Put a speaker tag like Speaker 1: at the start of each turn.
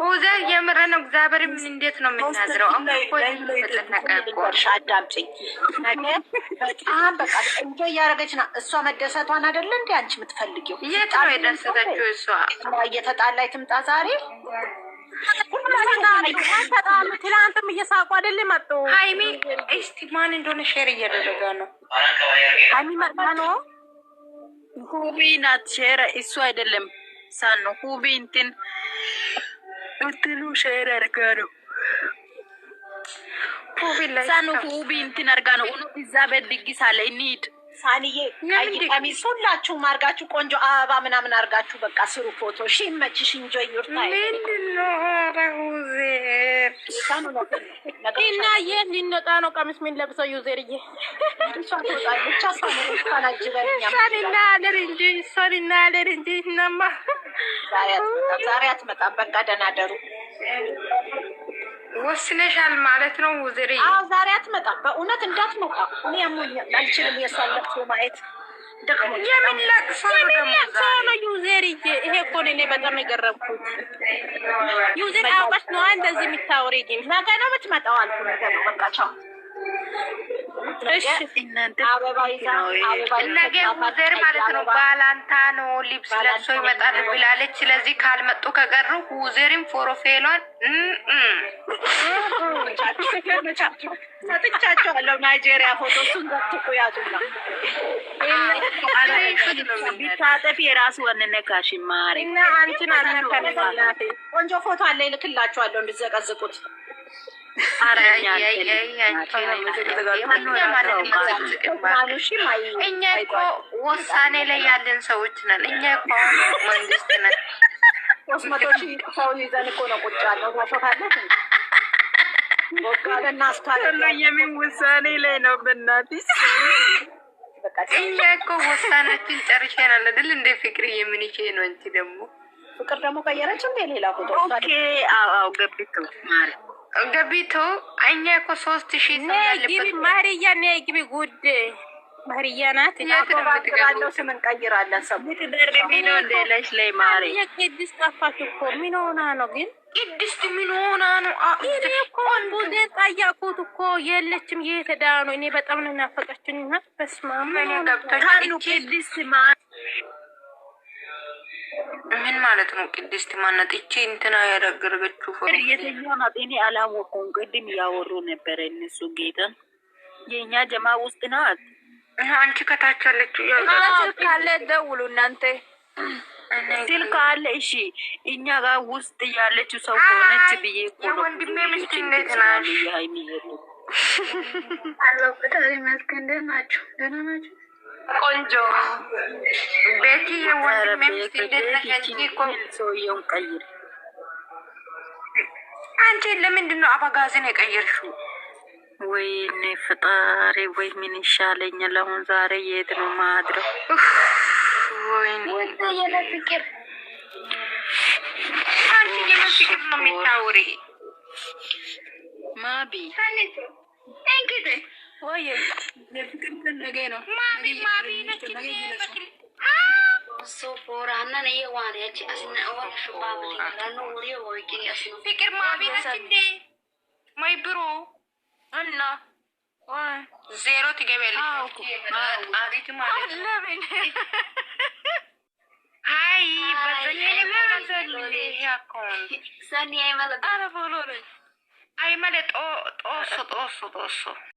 Speaker 1: ኡዘር የምር ነው። እግዚአብሔር ምን እንዴት ነው የምናዝረው?
Speaker 2: አዳምጪኝ። ነገር በጣም በቃ እንጆ እያደረገች ነው እሷ። መደሰቷን አይደለ እንዴ አንቺ የምትፈልጊው?
Speaker 1: የት ነው የደሰተችው እሷ?
Speaker 2: እየተጣላይ ትምጣ ዛሬ
Speaker 3: ትላንትም እየሳቁ አይደለ መጡ።
Speaker 1: ሃይሚ እስቲ ማን እንደሆነ ሼር እያደረገ ነው።
Speaker 3: ሃይሚ መጣ ነው።
Speaker 4: ሁቢ ናት ሼር እሱ አይደለም ሳን ነው። ሁቢ እንትኑ ሼር አድርጋ ነው። ሳኑ ሁቢ እንትን አድርጋ ነው። እዛ ቤት ድግስ አለ እንሂድ።
Speaker 2: ሳንዬ ቀሚስ ሁላችሁም አድርጋችሁ ቆንጆ አበባ ምናምን አድርጋችሁ በቃ ስሩ ፎቶ። እሺ ይመችሽ። እንጆይ ዩርታይ
Speaker 1: ምንድነው? ኡዘር
Speaker 3: እና የት ሊነጣ ነው? ቀሚስ ምን ለብሰው ዩዘርዬ ሰሪና አለር እንጂ ነማ
Speaker 2: ዛሬ አትመጣም። በቃ ደህና ደሩ።
Speaker 1: ወስነሻል ማለት ነው ኡዘር?
Speaker 2: አዎ ዛሬ አትመጣም። በእውነት እንዳትመጣ። እኔ አልችልም የሳለቅሶ ማየት ደግሞ
Speaker 1: የምን ለቅሶ ነው ደግሞ
Speaker 3: ነው ዩዘርዬ? ይሄ እኮ ነው እኔ በጣም የገረምኩት። ዩዘር አውቀሽ ነው እንደዚህ የምታወሪ? ግን
Speaker 2: ነገ ነው የምትመጣው አልኩ። ነገ ነው በቃ ቻው።
Speaker 1: እሺ እናንተ አበባ ይዛ ነገ ኡዘር ማለት ነው ባላንታ ነው ልብስ ለብሶ ይመጣል ብላለች። ስለዚህ ካልመጡ ከቀሩ ኡዘርም ፎሮፌሏን
Speaker 2: ሰጥቻቸዋለሁ። ናይጄሪያ ፎቶ እሱን ዘትኩ ያዙና
Speaker 4: ቢታጠፊ የራሱ ወንነካሽ ማሪ
Speaker 3: እና አንቺን አልነካነናቴ
Speaker 2: ቆንጆ ፎቶ አለ ይልክላችኋለሁ እንድትዘቀዝቁት።
Speaker 1: እኛ እኮ ውሳኔ ላይ ያለን ሰዎች ነን። እኛ እኮ መንግስት ነን።
Speaker 2: 300 ሺህ ሰው ይዘን እኮ ነው ቁጭ ያለው። ታሾፋለች ወቃለና አስታለ
Speaker 4: የምን ውሳኔ ላይ ነው? በእናትሽ
Speaker 1: እኛ እኮ ውሳኔያችን ጨርሰናል አይደል? እንደ ፍቅር የምን ይሄ ነው እንጂ ደግሞ
Speaker 2: ፍቅር ደግሞ ቀየረች እንደ ሌላ ፎቶ።
Speaker 4: ኦኬ አዎ ገቢቶ ማሪ
Speaker 1: ገቢቶ እኛ እኮ 3000 ሰው ያለበት
Speaker 3: ማሪያ ነይ ግቢ ጉድ ማሪያ ናት።
Speaker 2: ያለው ስም እንቀይራለን። ሰሙት
Speaker 4: ደርቤ ነው እንደለሽ ላይ ማሪ
Speaker 3: የቅድስት ጠፋች እኮ ምን ሆና ነው ግን?
Speaker 1: ቅድስት ምን ሆና ነው?
Speaker 3: እኔ እኮ ቡዜ ጠየቁት እኮ የለችም። የት ሄዳ ነው? እኔ በጣም ነው ናፈቀችኝ። እና በስመ አብ
Speaker 1: ምን ገብተሽ
Speaker 4: ቅድስት
Speaker 1: ምን ማለት ነው? ቅድስት ማናት? እቺ እንትና ያደረገችው ፎቶ
Speaker 4: የትኛው ናት? እኔ አላወኩም። ቅድም ያወሩ ነበር እነሱ። ጌታ የኛ ጀማ ውስጥ ናት።
Speaker 1: አንቺ ከታች አለችው።
Speaker 3: ስልክ ካለ ደውሉ እናንተ።
Speaker 4: ስልክ አለ። እሺ እኛ ጋር ውስጥ ያለችው ሰው ሆነች ብዬ እኮ ነው።
Speaker 1: ወንድሜ ምስት እንዴት ናሽ?
Speaker 5: አለው በታሪ መስከን ናችሁ? ደህና ናችሁ?
Speaker 1: ቆንጆ ቤቲ የወንድሜ ምስት እንዴት ነሽ? እኮ
Speaker 4: ሰውየውን ቀይር።
Speaker 1: አንቺ ለምንድን ነው አበጋዝን የቀየርሽው?
Speaker 4: ወይኔ ፈጣሪ፣ ወይ ምን ይሻለኛል አሁን? ዛሬ የት ነው ማድረው?
Speaker 1: ወይኔ
Speaker 5: የለፍቅር
Speaker 1: አንቺ የምን ፍቅር ነው የምታወሪ?
Speaker 4: ማቢ
Speaker 5: እንግዲህ
Speaker 4: ወይ ለፍቅር ከነገ ነው
Speaker 1: ማቢ ነች
Speaker 5: ሶፎራና ነየዋን ያቺ አስና አወር ሹባብ ሊራኑ ወሪዮ ወይቂ አስና
Speaker 1: ፍቅር ማቢ ነች እንዴ? ማይ ብሮ እና ዜሮ ትገበያለች። አሪት ማለት ለምን ሃይ በዘኛ ለማዘል ያኮን
Speaker 5: ሰኒ አይመለ
Speaker 1: አረ ቦሎሬ አይመለ ጦሶ